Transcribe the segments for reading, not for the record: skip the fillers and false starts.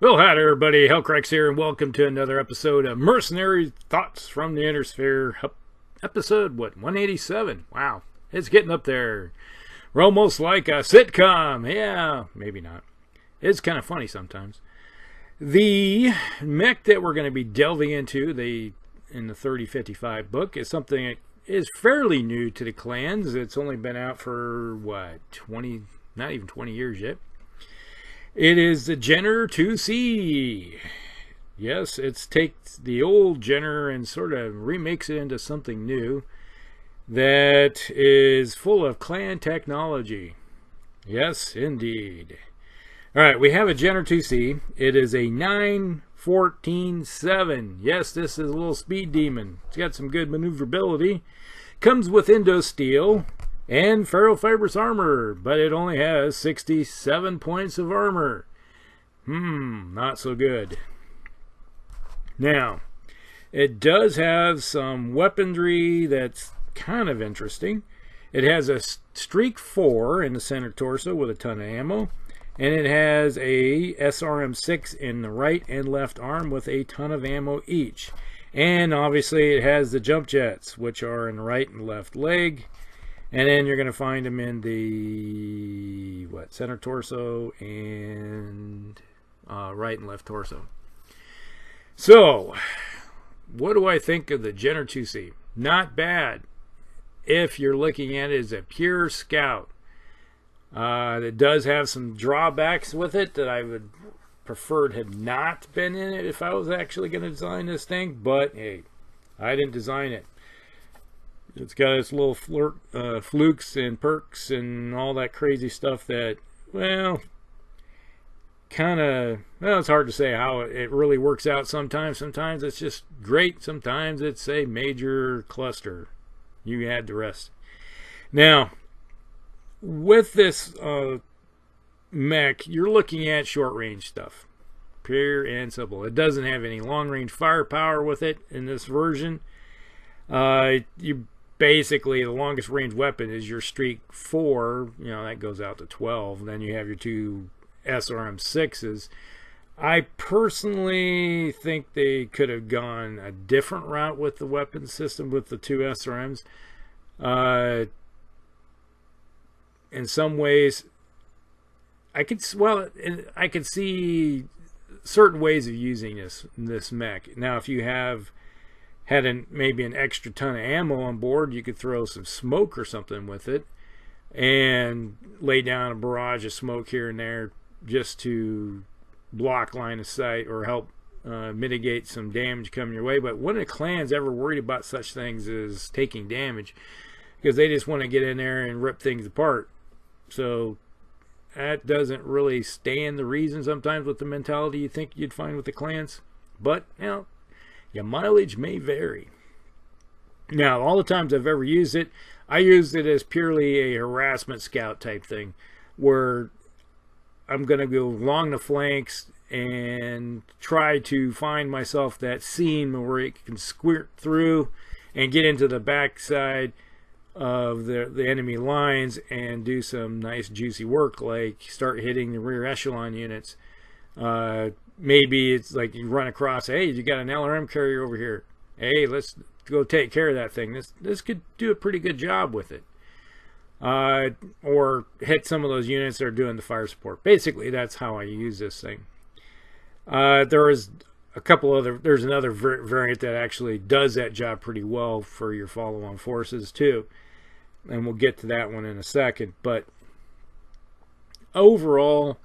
Well, hi there, everybody. Hellcracks here, and welcome to another episode of Mercenary Thoughts from the Inner Sphere. Episode, 187? Wow, it's getting up there. We're almost like a sitcom. Yeah, maybe not. It's kind of funny sometimes. The mech that we're going to be delving into in the 3055 book is something that is fairly new to the clans. It's only been out for, 20, not even 20 years yet. It is the Jenner IIC. Yes, it takes the old Jenner and sort of remakes it into something new that is full of clan technology. Yes, indeed. All right, we have a Jenner IIC. It is a 9-14-7. Yes, this is a little speed demon. It's got some good maneuverability. Comes with Indo Steel and ferrofibrous armor, but it only has 67 points of armor. Not so good. Now, it does have some weaponry that's kind of interesting. It has a Streak 4 in the center torso with a ton of ammo, and it has a SRM-6 in the right and left arm with a ton of ammo each. And obviously it has the jump jets, which are in the right and left leg. And then you're going to find them in the center torso and right and left torso. So, what do I think of the Jenner IIC? Not bad if you're looking at it as a pure scout. It does have some drawbacks with it that I would preferred had not been in it if I was actually going to design this thing. But hey, I didn't design it. It's got its little flukes and perks and all that crazy stuff that, it's hard to say how it really works out sometimes. Sometimes it's just great. Sometimes it's a major cluster. You add the rest. Now, with this mech, you're looking at short-range stuff. Pure and simple. It doesn't have any long-range firepower with it in this version. Basically, the longest range weapon is your Streak 4. That goes out to 12. Then you have your two SRM-6s. I personally think they could have gone a different route with the weapon system with the two SRMs. In some ways, I could see certain ways of using this mech. Now, if you had maybe an extra ton of ammo on board, you could throw some smoke or something with it and lay down a barrage of smoke here and there just to block line of sight or help mitigate some damage coming your way. But when a clan's ever worried about such things as taking damage, because they just want to get in there and rip things apart. So that doesn't really stand the reason sometimes with the mentality you think you'd find with the clans. But, your mileage may vary. Now, all the times I've ever used it, I used it as purely a harassment scout type thing, where I'm going to go along the flanks and try to find myself that seam where it can squirt through and get into the backside of the enemy lines and do some nice juicy work, like start hitting the rear echelon units. Maybe it's like you run across, hey, you got an LRM carrier over here. Hey, let's go take care of that thing. This could do a pretty good job with it. Or hit some of those units that are doing the fire support. Basically, that's how I use this thing. There's another variant that actually does that job pretty well for your follow-on forces too. And we'll get to that one in a second. But overall,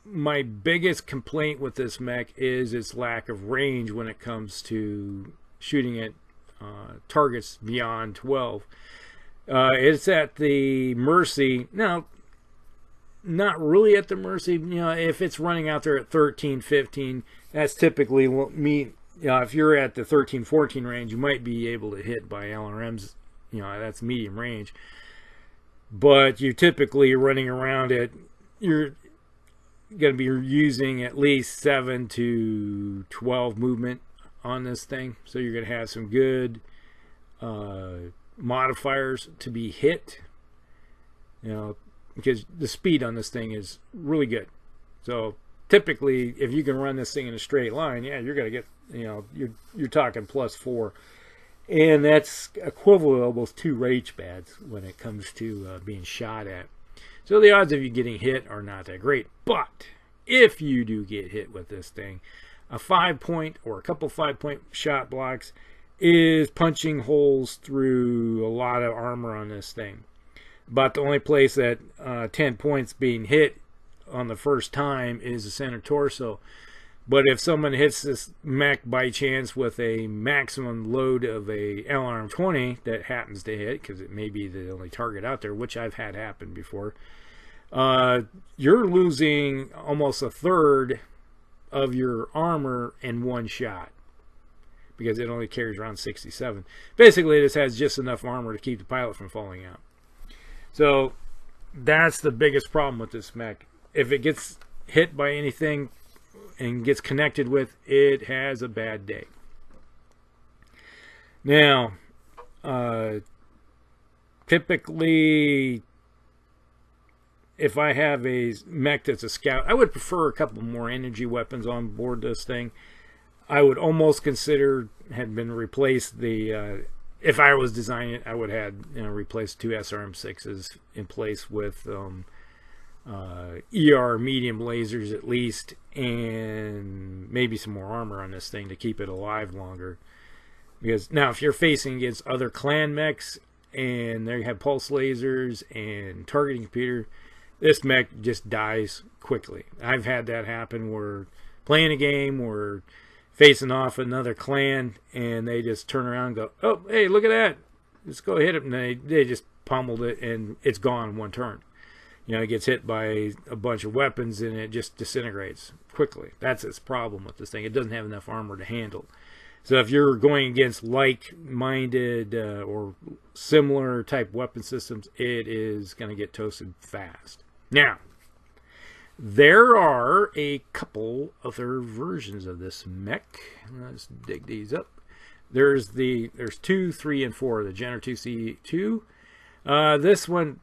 my biggest complaint with this mech is its lack of range when it comes to shooting at targets beyond 12. It's at the mercy. Now, not really at the mercy. If it's running out there at 13, 15, that's typically if you're at the 13-14 range, you might be able to hit by LRMs. That's medium range. But you typically running around you're going to be using at least 7 to 12 movement on this thing. So you're going to have some good modifiers to be hit. Because the speed on this thing is really good. So typically, if you can run this thing in a straight line, yeah, you're going to get, you're talking +4. And that's equivalent to almost 2 rage pads when it comes to being shot at. So the odds of you getting hit are not that great. But if you do get hit with this thing, a 5-point or a couple 5-point shot blocks is punching holes through a lot of armor on this thing. But the only place that 10 points being hit on the first time is the center torso. But if someone hits this mech by chance with a maximum load of a LRM-20 that happens to hit, because it may be the only target out there, which I've had happen before, you're losing almost a third of your armor in one shot, because it only carries around 67. Basically, this has just enough armor to keep the pilot from falling out. So that's the biggest problem with this mech. If it gets hit by anything and gets connected with, it has a bad day. Now, typically, if I have a mech that's a scout, I would prefer a couple more energy weapons on board this thing. I would almost consider had been replaced the if I was designing it, I would have replaced 2 SRM6s in place with ER medium lasers at least, and maybe some more armor on this thing to keep it alive longer. Because now if you're facing against other clan mechs and they have pulse lasers and targeting computer, this mech just dies quickly. I've had that happen where playing a game or facing off another clan and they just turn around and go, oh, hey, look at that, let's go hit it, and they just pummeled it and it's gone in one turn. It gets hit by a bunch of weapons and it just disintegrates quickly. That's its problem with this thing. It doesn't have enough armor to handle. So if you're going against like-minded or similar type weapon systems, it is going to get toasted fast. Now, there are a couple other versions of this mech. Let's dig these up. There's 2, 3, and 4. The Jenner IIC 2. This one,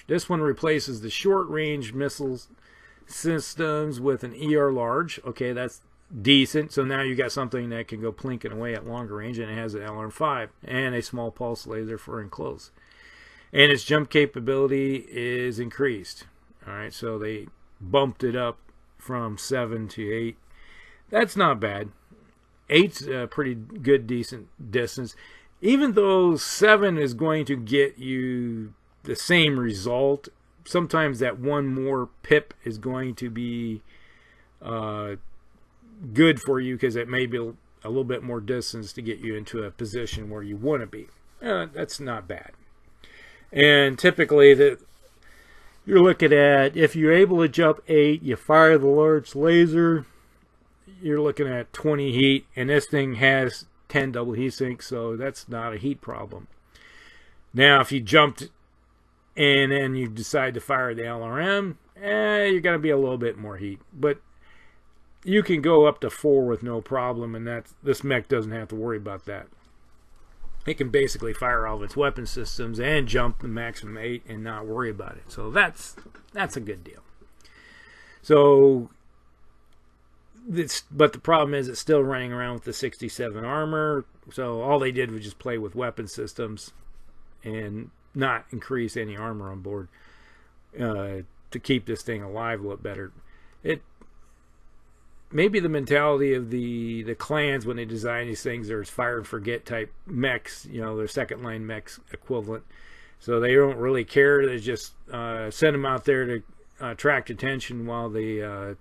this one replaces the short-range missile systems with an ER large. Okay, that's decent. So now you got something that can go plinking away at longer range, and it has an LRM-5 and a small pulse laser for enclose. And its jump capability is increased. All right, so they bumped it up from 7 to 8. That's not bad. 8's a pretty good, decent distance. Even though 7 is going to get you the same result, sometimes that one more pip is going to be good for you, because it may be a little bit more distance to get you into a position where you want to be. That's not bad. And typically, you're looking at, if you're able to jump 8, you fire the large laser, you're looking at 20 heat, and this thing has 10 double heat sinks, so that's not a heat problem. Now, if you jumped and then you decide to fire the LRM, you're going to be a little bit more heat. But you can go up to 4 with no problem, and this mech doesn't have to worry about that. It can basically fire all of its weapon systems and jump the maximum 8 and not worry about it. So that's a good deal. So, but the problem is it's still running around with the 67 armor. So all they did was just play with weapon systems and not increase any armor on board to keep this thing alive a little better. Maybe the mentality of the clans when they design these things, there's fire and forget type mechs, their second line mechs equivalent. So they don't really care. They just send them out there to attract attention, while the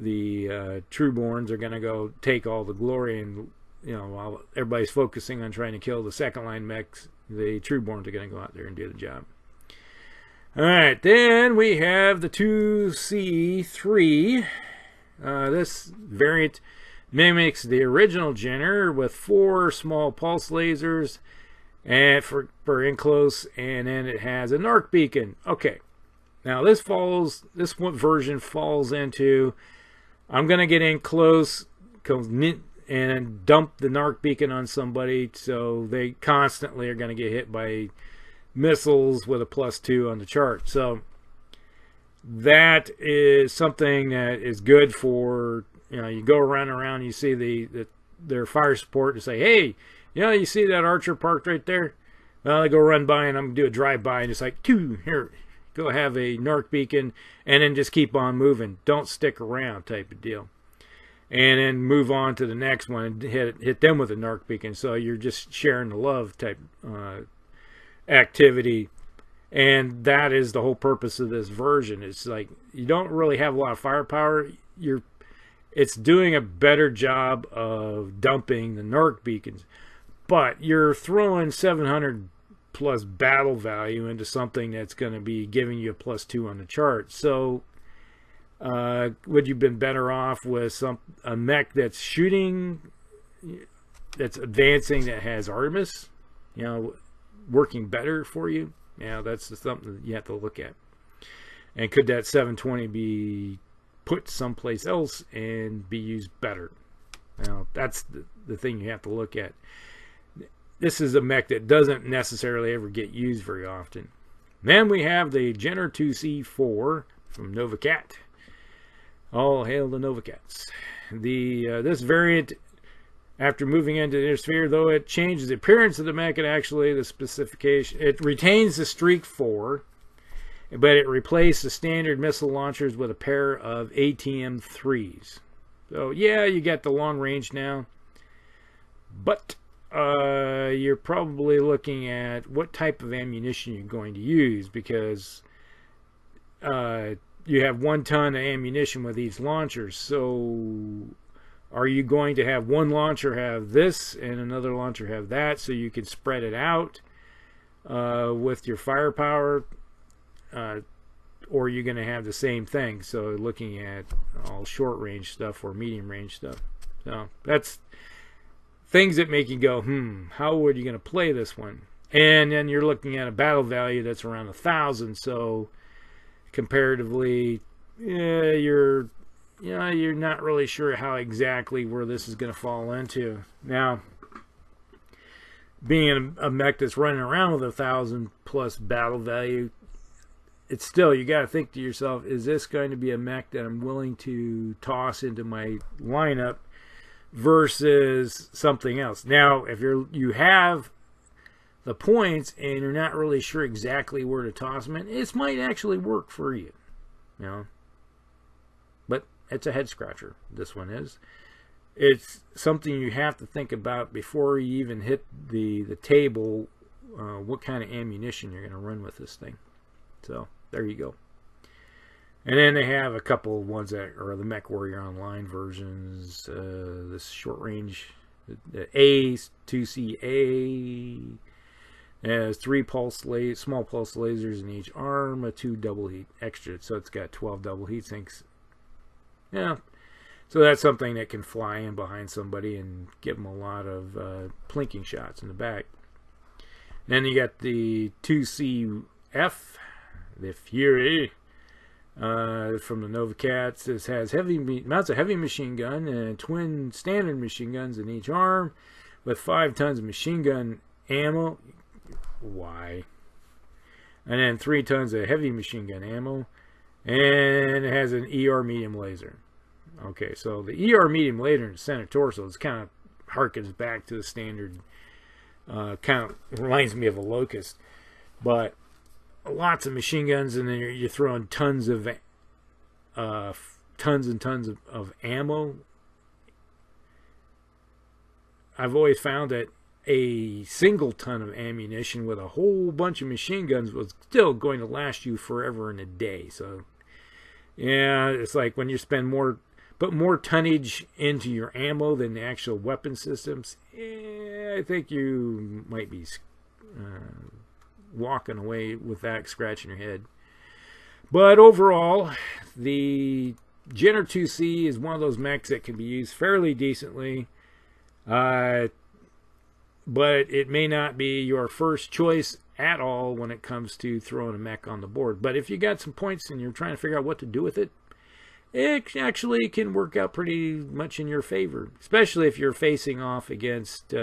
Trueborns are going to go take all the glory, and while everybody's focusing on trying to kill the second line mechs, the Trueborns are going to go out there and do the job. Alright, then we have the 2C3. This variant mimics the original Jenner with 4 small pulse lasers and for enclose, and then it has a narc beacon. Okay, now this version falls into, I'm going to get in close and dump the narc beacon on somebody, so they constantly are going to get hit by missiles with a +2 on the chart. So that is something that is good for, you know, you go around, you see their fire support and say, hey, you know, you see that archer parked right there? Well, I go run by and I'm going to do a drive-by and it's like, here, go have a narc beacon and then just keep on moving. Don't stick around type of deal. And then move on to the next one and hit them with a narc beacon. So you're just sharing the love type activity. And that is the whole purpose of this version. It's like you don't really have a lot of firepower. It's doing a better job of dumping the narc beacons. But you're throwing 700 plus battle value into something that's going to be giving you a +2 on the chart. So would you have been better off with a mech that's shooting, that's advancing, that has Artemis, you know, working better for you? Yeah, that's something that you have to look at. And could that 720 be put someplace else and be used better? Now, that's the thing you have to look at. This is a mech that doesn't necessarily ever get used very often. Then we have the Jenner IIC from NovaCat. All hail the NovaCats. This variant, after moving into the inner sphere, though it changes the appearance of the mech, the specification, it retains the Streak 4, but it replaced the standard missile launchers with a pair of ATM-3s. So yeah, you got the long range now, but you're probably looking at what type of ammunition you're going to use, because you have 1 ton of ammunition with these launchers. So are you going to have one launcher have this and another launcher have that, so you can spread it out with your firepower, or are you going to have the same thing? So looking at all short range stuff or medium range stuff. So that's things that make you go, how are you going to play this one? And then you're looking at a battle value that's around 1,000. So comparatively, you're not really sure how exactly where this is going to fall into. Now, being a mech that's running around with 1,000 plus battle value, it's still, you got to think to yourself, is this going to be a mech that I'm willing to toss into my lineup versus something else? Now, if you have the points and you're not really sure exactly where to toss them in, it might actually work for you, you know. But it's a head scratcher. This one is. It's something you have to think about before you even hit the table. What kind of ammunition you're going to run with this thing. So there you go. And then they have a couple of ones that are the Mech Warrior Online versions. This short range, the A2CA. It has 3 small pulse lasers in each arm, 2 double heat extra, so it's got 12 double heat sinks. Yeah, so that's something that can fly in behind somebody and give them a lot of plinking shots in the back. Then you got the 2CF, the Fury, from the NovaCats. This has mounts a heavy machine gun and twin standard machine guns in each arm, with 5 tons of machine gun ammo. Why? And then 3 tons of heavy machine gun ammo, and it has an ER medium laser. Okay, so the ER medium laser in the center torso is kind of harkens back to the standard, kind of reminds me of a Locust, but lots of machine guns, and then you're throwing tons and tons of ammo. I've always found that a single ton of ammunition with a whole bunch of machine guns was still going to last you forever and a day. So yeah, it's like when you put more tonnage into your ammo than the actual weapon systems, I think you might be walking away with that, scratching your head. But overall, the Jenner IIC is one of those mechs that can be used fairly decently. But it may not be your first choice at all when it comes to throwing a mech on the board. But if you got some points and you're trying to figure out what to do with it, it actually can work out pretty much in your favor, especially if you're facing off against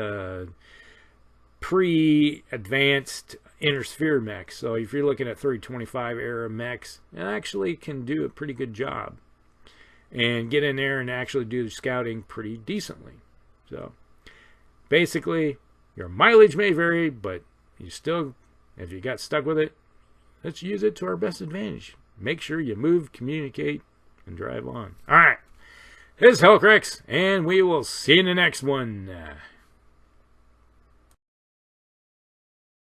pre-advanced inner sphere mechs. So if you're looking at 325 era mechs, it actually can do a pretty good job and get in there and actually do the scouting pretty decently. So basically, your mileage may vary, but you still, if you got stuck with it, let's use it to our best advantage. Make sure you move, communicate, and drive on. All right. This is Hellcrex, and we will see you in the next one.